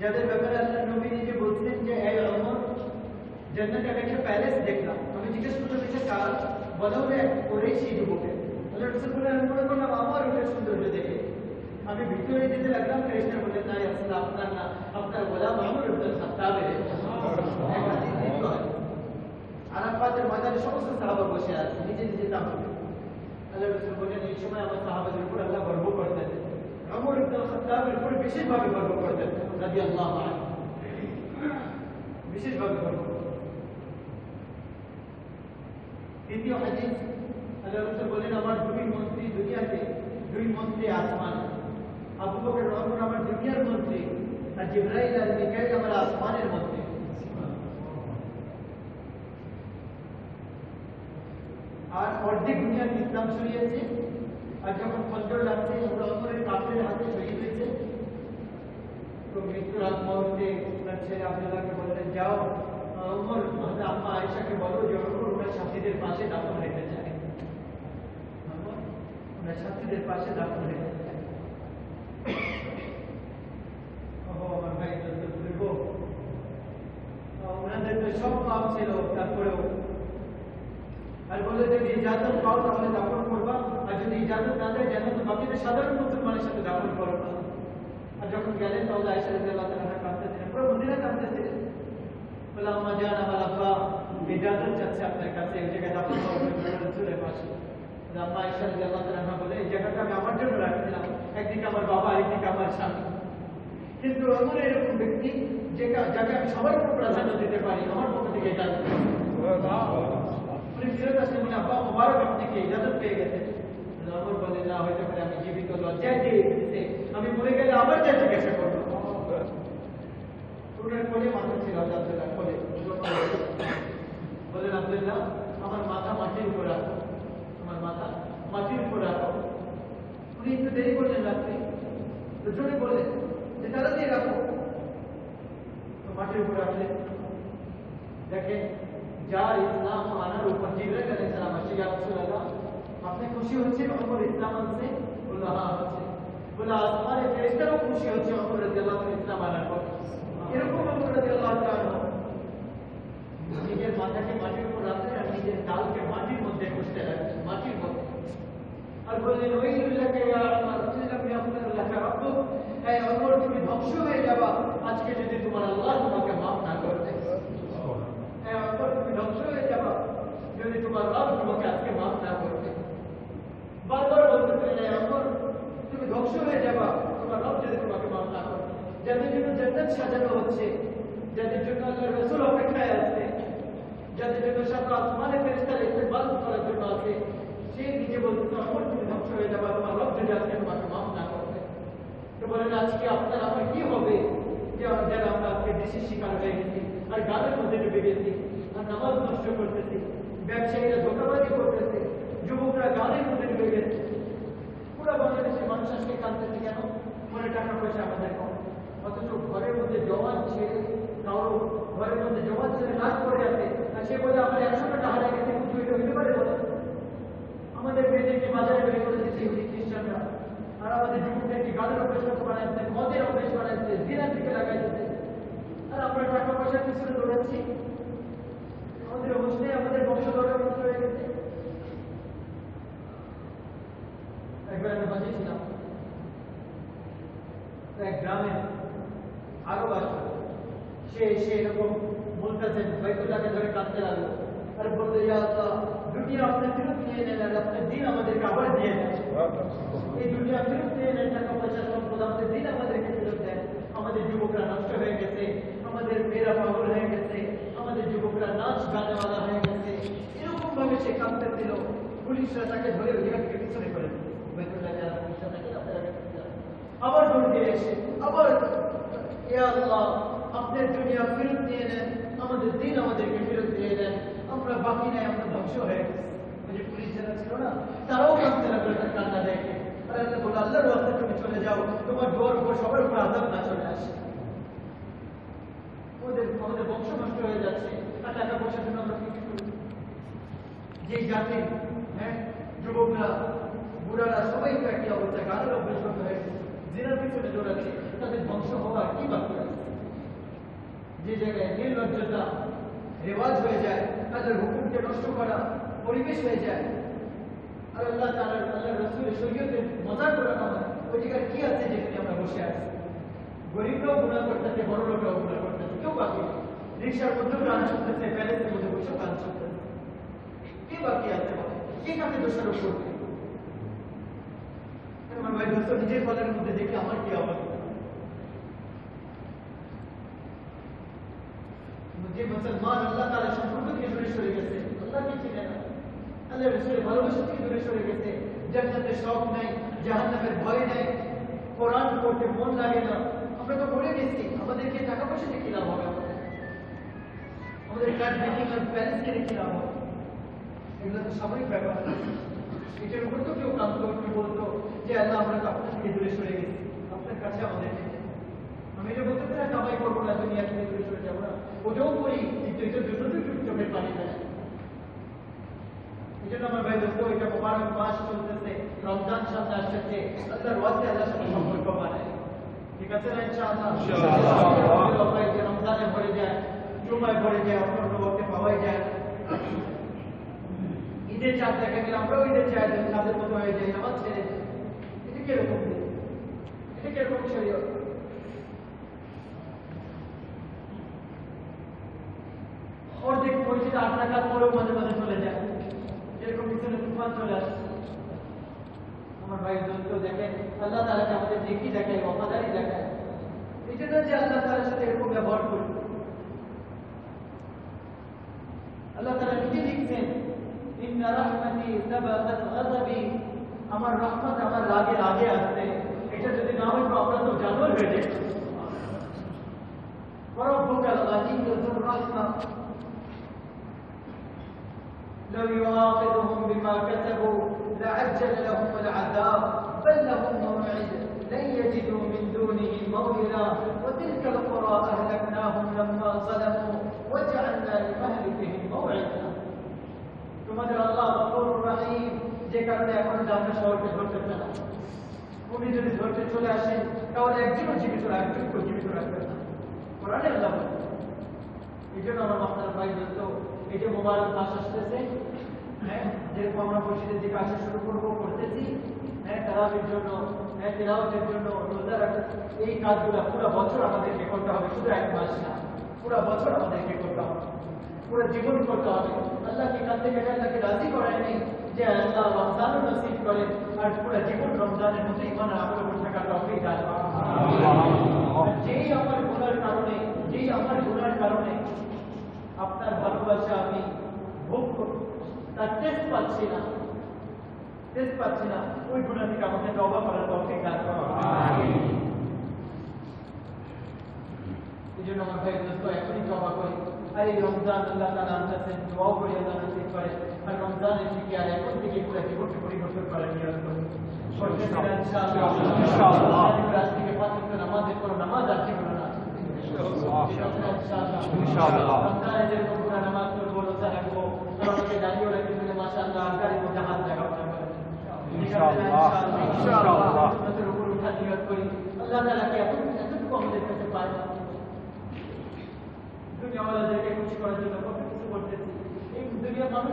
[SPEAKER 1] যাদের ব্যাপারে আল্লাহ নবী নিজে বলছেন যে হে ওমর, জান্নাতে আমি একটা প্যালেস দেখলাম। আমি জিজ্ঞেস করলাম এটা কার? বলা হলো এক কুরাইশী যুবকের। আল্লাহ রাসূল বললেন আমি মনে করলাম আমার ওটা সৌন্দর্য দেখে আমি ভিতরে যেতে লাগলাম। ফেরেশতা বললেন না আসলে আপনার না, আপনার গোলাম আমর ইবনে খাত্তাবের। আরাফাতের ময়দানে সমস্ত সাহাবা বসে আছে, নিজে নিজে তামাকে। আল্লাহ রাসূল বললেন এই সময় আমার সাহাবাদের উপর আল্লাহ গর্ব করতেন, আমর ইবনে খাত্তাবের উপর বিশেষভাবে গর্ব করতেন রাদিয়াল্লাহু আনহু, বিশেষভাবে গর্ব। দ্বিতীয় হাদিস, আল্লাহ রাসূল বলেন আমার 2 মন্ত্রী দুনিয়াতে, 2 মন্ত্রী আসমানে। আবু বকর ওমর আমার দুনিয়ার মন্ত্রী, আর জিবরাইল আর মিকাইল আমার আসমানের মন্ত্রী। আর অর্ধেক দুনিয়ার ইসলাম ছড়িয়েছে। আর যখন খঞ্জর লাগছে, ওমরের কাফের হাতে শহীদ হয়েছে, তো মৃত্যুর আগ মুহূর্তে ওনার ছেলে আব্দুল্লাহকে বললেন যাও ওমর, আমাদের আম্মা আয়েশাকে বলো যে ওমর ওনার সাথীদের পাশে দাফন হতে চায়, ওনার সাথীদের পাশে দাফন হতে চায়। আমার ভাই বলবো ওনাদের তো সব পাপ ছিল, তারপরেও আর বলে যদি ইজাজত পাও তাহলে দাফন করবা, আর যদি ইজাজত না দেয় যেন তো বাকিদের সাধারণ মুসলমানের সাথে দাফন করবা। আর যখন গেলেন তাহলে আয়েশা রাদিয়াল্লাহু তাআলা কাঁদতেছিলেন, পুরো মদিনা কাঁদতেছিলেন। বলে আম্মা জান আমার আব্বা ইজাজত চাচ্ছে আপনার কাছে, এই জায়গায় দাফন করবেন রাসূলের পাশে। আম্মা আয়েশা রাদিয়াল্লাহু তাআলা বলে এই জায়গাটা আমি আমার জন্য রাখছিলাম, একদিকে আমার বাবা একদিকে আমার স্বামী, কিন্তু এমন এরকম ব্যক্তি যাকে আমি সবার উপর প্রাধান্য দিতে পারি, আমার পক্ষ থেকে ইজাজত। উনি ফিরত আসলে বলে আব্বা মোবারক আপনাকে ইজাজত পেয়ে গেছে। ওমর বলে না হইতে পারে, আমি জীবিত লজ্জায় দিয়ে দিতে, আমি মরে গেলে আবার যা জিজ্ঞাসা করবো। ওনার কোলে মাথা ছিল, আব্দুল্লাহ কোলে। বলেন আব্দুল্লাহ আমার মাথা মাটির উপর রাখো, আমার মাথা মাটির উপর রাখো। উনি একটু দেরি করলেন রাত্রি, তো জোরে বললেন মাটির উপরে আসলেন, দেখেন যার ইসলাম আনার উপর জিবরাইল আলাইহিস সালাম আসে, ইয়া রাসূলুল্লাহ আপনি খুশি হচ্ছেন ওমর ইসলাম আনছে? বলল হ্যাঁ হচ্ছে। বলে আসমানের ফেরেশতারাও খুশি হচ্ছে ওমর রাদিয়াল্লাহু আনহু ইসলাম আনার পর। এরকম ওমর রাদিয়াল্লাহু আনহু নিজের মাথাকে মাটির উপর রাখলেন আর নিজের গালকে মাটির মধ্যে ঘষতে লাগলেন, মাটির মধ্যে, আর বললেন ওয়াইলুল্লাকা ইয়া উমর ইল্লাম ইয়াগফির লাকা রাব্বুক, হে ওমর তুমি ধ্বংস হয়ে যাবা আজকে যদি তোমার আল্লাহ তোমাকে মাফ না করে দেয়। হে ওমর তুমি ধ্বংস হয়ে যাবা যদি তোমার রব তোমাকে আজকে মাফ না করে দেয়। বারবার বলতেছেন হে ওমর তুমি ধ্বংস হয়ে যাবা তোমার রব যদি তোমাকে মাফ না করে। যাদের জন্য জান্নাত সাজানো হচ্ছে, যাদের জন্য আল্লাহর রাসূল অপেক্ষায় আছে, যাদের জন্য সাত আসমানের ফেরেশতারা ইস্তেকবাল করার জন্য আছে, সে নিজে বলতেছে ওমর তুমি ধ্বংস হয়ে যাবা তোমার রব যদি আজকে তোমাকে মাফ না করবে। তো বলেন আজকে আপনার আমার কি হবে যে যারা আমরা আজকে দেশের শিকার হয়ে গেছি আর গানের মধ্যে ডুবে গেছি আর নামাজ নষ্ট করতেছি, ব্যবসায়ীরা ধোঁকাবাজি করতেছে, যুবকরা গানের মধ্যে ডুবে গেছে, পুরো বাংলাদেশের মানুষ আজকে কাঁদতেছে কেন? মনে টাকা পয়সা আমাদের কম, অথচ ঘরের মধ্যে জওয়ান ছেলে কারো ঘরের মধ্যে জওয়ান ছেলে নাচ করে আছে আর সে বলে আমার 100 টাকা হারিয়ে গেছে, কিছু এটা হইতে পারে? বলে আমাদের মেয়েদেরকে বাজারে বের করে দিচ্ছে ইহুদি খ্রিস্টানরা, আর আমাদের যুবকদেরকে গানের অভ্যাস বানাচ্ছে, মদের অভ্যাস বানাচ্ছে, জিনার দিকে লাগাই দিচ্ছে, আর আমরা টাকা পয়সার পিছনে দৌড়াচ্ছি। আমাদের অবস্থায় আমাদের বংশধররা নষ্ট হয়ে গেছে। একবার আমি বাজে ছিলাম এক গ্রামে, আরো আসলো, সে এরকম বলতেছেন বাইতুল্লাহকে ধরে কাঁদতে লাগলো আর বলতে ইয়া আল্লাহ দুনিয়া আপনি ফেরত নিয়ে নেন আর আপনার দিন আমাদেরকে আবার দিয়ে দেন। এই দুনিয়া ফেরত নিয়ে নেন, টাকা পয়সা সম্পদ আমাদের দিন আমাদেরকে ফেরত দেন। আমাদের যুবকরা নষ্ট হয়ে গেছে, আমাদের মেয়েরা পাগল হয়ে গেছে, আমাদের যুবকরা নাচ গানেওয়ালা হয়ে গেছে। এরকম ভাবে সে কাঁদতে ছিল, পুলিশরা তাকে ধরে ওই জায়গা থেকে পিছনে করে দিল। বাইতুল্লাহ যারা পুলিশরা থাকে আবার দৌড় দিয়ে এসে আবার ইয়া আল্লাহ আপনার দুনিয়া ফেরত নিয়ে নেন, আমাদের দিন আমাদেরকে ফেরত দিয়ে দেন, আমরা বাকি নাই, আমরা ধ্বংস হয়ে গেছি। ওই যে পুলিশ যারা ছিল না তারাও কাঁদতে লাগলো তার কান্না দেখে, আর আল্লাহ বলল আল্লাহর ওয়াস্তে তুমি চলে যাও, তোমার দোয়ার উপর সবার উপর আযাব না চলে আসে। আমাদের বংশ নষ্ট হয়ে যাচ্ছে আর টাকা পয়সার জন্য আমরা কিছু করি। যে জাতি যুবকরা বুড়ারা সবাই তো একই অবস্থা, গানের অভ্যস্ত হয়ে গেছে, জিনার পিছনে দৌড়াচ্ছে, তাদের ধ্বংস হওয়ার কি বাকি আছে? যে জায়গায় নির্লজ্জতা রেওয়াজ হয়ে যায়, তাদের হুকুমকে নষ্ট করা পরিবেশ হয়ে যায়, আর আল্লাহ তাআলার আল্লাহর রাসূলের শরীয়তে মজা করানো হয়, ওই জায়গায় কি আছে যেখানে আমরা বসে আছি? গরিবরাও গুনাহ করতেছে, বড় লোকরাও গুনাহ করতেছে, কেউ বাকি নেই। রিক্সার মধ্যেও গান শুনতেছে, প্যালেসের মধ্যে বসে গান শুনতেছে, কে বাকি আছে? কে কাকে দোষারোপ করবে? আমার ভাই দোস্ত নিজের ফলের মধ্যে দেখে আমার কি অবস্থা? যে মুসলমান আল্লাহ তাআলা সম্পর্ক থেকে দূরে সরে গেছে, আল্লাহকে চিনে না, আল্লাহ রাসূলের ভালোবাসা থেকে দূরে সরে গেছে, জান্নাতের শখ নাই, জাহান্নামের ভয় নাই, কোরআন পড়তে মন লাগে না, আমরা তো পড়ে গেছি, আমাদেরকে টাকা পয়সা দিয়ে কি লাভ হবে? আমাদের ফ্ল্যাট বিল্ডিং আর প্যালেস কিনে কি লাভ হবে? এগুলো তো সাময়িক ব্যাপার। এটার উপর তো কেউ কাম করতে বলতো যে আল্লাহ আমরা তো আপনার থেকে দূরে সরে গেছি, আপনার কাছে আমাদের আমি এটা বলতে পারি কামাই করবো না, দুনিয়া থেকে দূরে সরে যাবো না, ওটাও করি, কিন্তু এটা দুটোতেই চোখের পানি দেয়। এই জন্য আমার ভাই দোস্ত এটা মোবারক মাস চলতেছে, রমজান সামনে আসতেছে, আল্লাহর ওয়াস্তে আল্লাহর সাথে সম্পর্ক বানায়, ঠিক আছে না? ইনশাআল্লাহ যে রমজানে ভরে যায়, জুমায় ভরে যায়, অন্য ওয়াক্তে পাওয়াই যায়। ঈদের চাঁদ দেখা গেলে আমরাও ঈদের চাঁদের মতো হয়ে যাই, নামাজ ছেড়ে যাই। এটা কিরকম? এটা কিরকম শরীয়ত? অর্ধেক পরিচিত 8 রাকাত পরেও মাঝে মাঝে চলে যায়, এরকম পিছনে তুফান চলে আসে। আমার ভাই দোস্ত দেখেন আল্লাহ তাআলাকে আমাদের নেকি দেখায়, ওয়াফাদারি দেখায়, এই জন্য যে আল্লাহ তাআলার সাথে এরকম ব্যবহার করি। আল্লাহ তাআলা নিজে লিখছেন ইন্না রাহমাতি সাবাকাত গাযাবি, আমার রহমত আমার রাগের আগে আসছে। এটা যদি না হইতো আমরা তো জানোয়ার হয়ে যেতাম। ওয়ারাব্বুকাল গানিয়্যুয যুর রাহমা لو يؤاخذهم بما كسبوا لعجل لهم العذاب بل لهم موعد لن يجدوا من دونه موئلا قولنا وتلك القرى أهلكناهم لما ظلموا وجعلنا لمهلكهم موعدا তোমাদের আল্লাহ গফুরুর রহিম যে কারণে এখন আমরা শহরকে ধরতে না উনি যদি ধরতে চলে আসেন তাহলে একজনও জীবিত রাখবেন না কোরআনে আল্লাহ এই জন্য আমার আপনার ভাই বলতো এই যে মোবারক মাস আসতেছে হ্যাঁ যেরকম আমরা মসজিদের দিকে আসা শুরু করতেছি হ্যাঁ তারাবির জন্য হ্যাঁ তেলাওয়াতের জন্য রোজা রাখা এই কাজগুলো পুরো বছর আমাদেরকে করতে হবে শুধু এক মাস না পুরো বছর আমাদেরকে করতে হবে পুরো জীবন করতে হবে আল্লাহকে কাছে গেলে আল্লাহকে রাজি করায় নেই যে আল্লাহ রমজানও নসিব করেন আর পুরো জীবন রমজানের মধ্যে ইমান আমল করে থাকার তৌফিক দান যেই আমার গুনার কারণে আপনার ভালোবাসা আমি ভোগ তার টেস্ট পাচ্ছি না ওই গুনাহ থেকে আমাকে তওবা করার তৌফিক দান করুন এই জন্য আমার ভাই দোস্ত এখনই তওবা করি আর এই রমজান আল্লাহ তাআলা আমাদের দোয়া করি আল্লাহ নসিব করে আর রমজানের থেকে আর এখন থেকে পুরো জীবনকে পরিবর্তন করার নিয়ত করি ইনশাআল্লাহ রাত থেকে 5 ওয়াক্ত নামাজের পর নামাজ আর জীবন না ইনশাআল্লাহ রমজানে যে পুরো নামাজ পড়বো রোজা রাখবো আমাকে দাঁড়িয়ে রাখতে বলে মাশাআল্লাহ আগারে মধ্যে হাত লাগাবো ইনশাআল্লাহ আমাদের উপর উঠা নিয়ত করি আল্লাহ তাআলাকে এতটুকু আমাদের কাছে পায় না দুনিয়াওয়ালাদেরকে খুশি করার জন্য কত কিছু করতেছি এই দুনিয়ার মানুষ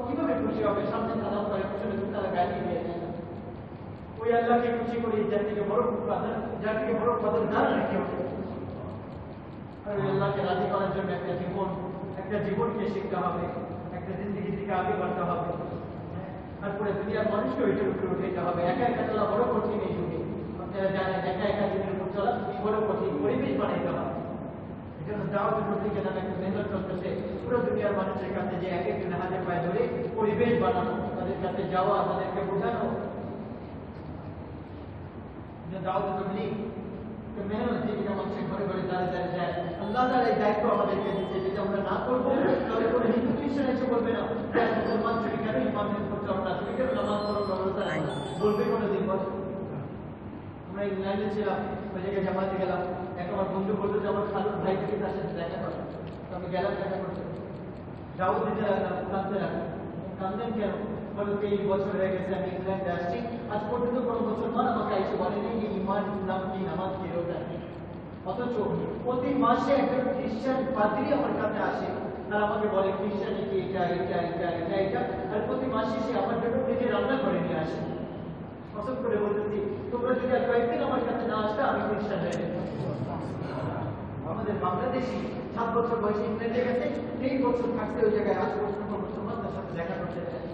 [SPEAKER 1] কিভাবে খুশি হবে সামনে সালাম করে পিছনে তারা গালি দিয়ে দেয় ওই আল্লাহকে খুশি করি যার থেকে বড় কদর না রেখে আর ওই আল্লাহকে রাজি করার জন্য একটা জীবনকে শিখতে হবে একটা জিন্দগি থেকে আগে বাড়তে হবে আর পুরো দুনিয়ার মানুষকে ওইটার উপরে উঠাইতে হবে একা একা চলা বড় কঠিন এই যুগে আপনারা জানেন একা জীবনের উপর চলা বড় কঠিন পরিবেশ বানাইতে হবে দাওয়াতের প্রতীকে নামে একটা মেহনত চলতেছে পুরো দুনিয়ার মানুষের কাছে যে এক একজন হাতে পায়ে ধরে পরিবেশ বানানো তাদের কাছে যাওয়া তাদেরকে বোঝানো দাওয়াতের তবলীগ মেহনত যেটা মানুষের ঘরে ঘরে দাঁড়িয়ে যায় আল্লাহ তাআলা এই দায়িত্ব আমাদেরকে দিচ্ছে যেটা আমরা না করবো তাহলে কোনো হিন্দু খ্রিস্টান এসে বলবে না মুসলমান তুমি কেন ইমামের উপর চলো না তুমি কেন নামাজ পড়ো বলবে কোনোদিন বল আমরা ইংল্যান্ডে ছিলাম ওই জায়গায় জামাতে গেলাম আমার বন্ধু বলতো যে আমার খালুর ভাই থেকে তার সাথে দেখা করে তো আমি গেলাম দেখা করতে দাওয়াত দিতে লাগলাম কাঁদলেন কেন বলো 23 বছর হয়ে গেছে আমি ইংল্যান্ডে আসছি আজ পর্যন্ত কোনো মুসলমান আমাকে এসে বলেনি যে ইমান ইসলাম কি নামাজ কি রোজা অথচ প্রতি মাসে একজন খ্রিস্টান পাদ্রী আমার কাছে আসে আর আমাকে বলে খ্রিস্টানি কি এটা আর প্রতি মাসে সে আমার জন্য নিজে রান্না করে নিয়ে আসে কসম করে বলতেছি তোমরা যদি আর কয়েকদিন আমার কাছে না আসতে আমি খ্রিস্টান হয়ে যেতাম আমাদের বাংলাদেশি 7 বছর বয়সে ইংল্যান্ডে গেছে 3 বছর থাকতে ওই জায়গায় আজ পর্যন্ত মুসলমান তার সাথে দেখা করতে চায়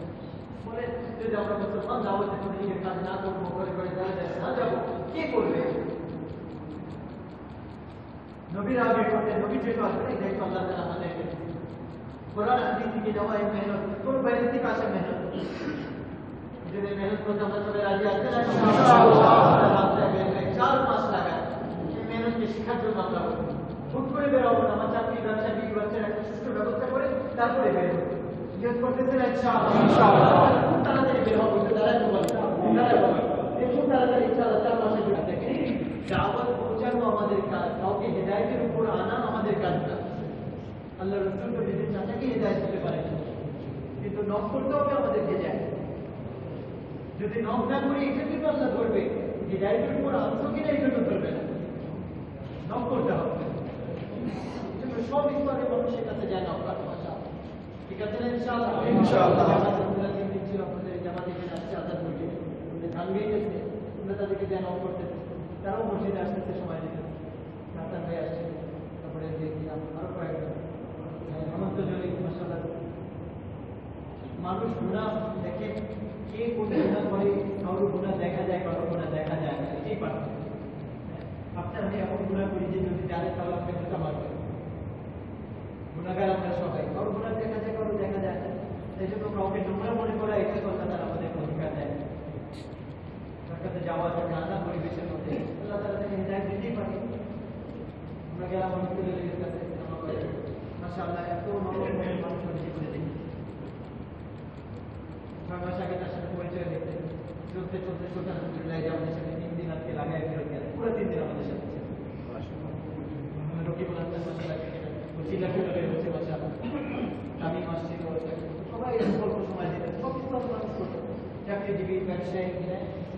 [SPEAKER 1] বলে যদি আমরা মুসলমান দাওয়াতের তবলীগের কাজ না করবো ঘরে ঘরে দাঁড়িয়ে না যাবো কে করবে নবীর আগে করতে নবী যেহেতু আসবে এই দায়িত্ব আল্লাহ তাআলা আমাদেরকে কোরআন হাদিস থেকে যাওয়া এই মেহনত কোন বাইরে থেকে আসে মেহনত যদি মেহনত করতে আমরা সবাই রাজি আছি না ইনশাআল্লাহ 4 মাস লাগায় এই মেহনতকে শেখার জন্য আমরা হুট করে বেরোবো না আমার চাকরি ব্যবসা বিক্রি ব্যবসার একটা সুষ্ঠু ব্যবস্থা করে তারপরে বেরোবো নিয়ত করতেছেন ইনশাআল্লাহ খুব তাড়াতাড়ি বের হবো দাঁড়ায় খুব তাড়াতাড়ি ইনশাআল্লাহ 4 মাসের জন্য থেকে দাওয়াত পৌঁছানো আমাদের কাজ কাউকে হেদায়েতের উপর আনা আমাদের কাজ না আল্লাহ রাসূল তো নিজের চাচাকে হেদায়েত দিতে পারে কিন্তু নক করতে হবে আমাদেরকে যায় যদি নক না করি এটা কিন্তু আল্লাহ ধরবে হেদায়েতের উপর আনছো কিনা এই জন্য ধরবে না নক করতে হবে সব স্তরে মানুষের কাছে যায় নক করা ঠিক আছে না ইনশাআল্লাহ আপনাদের জামাতে আসছে আজাদ বইটি ধান গিয়েছে আমরা তাদেরকে যেন নক করতেছে তারাও মসজিদে আসতে সময় দিতে হাসান ভাই আসছে তারপরে দেখলাম আরো কয়েকজন হেমন্ত জলি মাশাআল্লাহ মানুষ গুনাহ দেখে কে কোন গুনাহ করে কারো গুনাহ দেখা যায় কারো গুনাহ দেখা যায় না এই পারে আপনার আমি এমন গুনাহ করি যে যদি জানে তাহলে আপনি বুঝতে পারবেন গুনাহগার আমরা সবাই কারো গুনাহ দেখা যায় কারো দেখা যায় না এই জন্য কাউকে নোংরা মনে করা এটা কথা তারা আমাদের অধিকার দেয় তার কাছে যাওয়া যায় নানা পরিবেশের মধ্যে আল্লাহ তাআলা তাকে হেদায়েত দিতেই পারে আমরা গেলাম অনেকগুলোর কাছে মাশাআল্লাহ এত মানুষ জীবনে দেখি 6 মাস আগে তার সাথে পরিচয় দেখতে চলতে আলহামদুলিল্লাহ যে আমাদের সাথে 3 দিন আজকে লাগায় ফেরত গেলে পুরো 3 দিন আমাদের সাথে চাকরিজীবী ব্যবসায়ী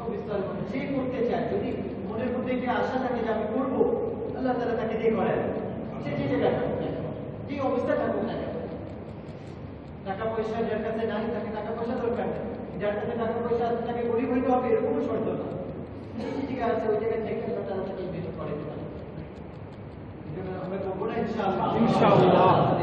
[SPEAKER 1] অবিস্তার যে করতে চায়, যদি মনের মধ্যে যে আশা থাকে যে আমি করবো, আল্লাহ তাআলা তাকে দিয়ে করায়। সে যে জায়গায় থাকুক না কেন, যে অবস্থা থাকুক না কেন। টাকা পয়সা যার কাছে নাই তাকে টাকা পয়সা দরকার নেই, যার কাছে টাকা পয়সা আছে তাকে গরিব হইতে হবে এরকমও শর্ত না। যে জায়গায় আছে ওই জায়গায় থেকে আল্লাহ তাআলা তাকে বের করে দেবেন। এই জন্য আমরা করবো না ইনশাআল্লাহ।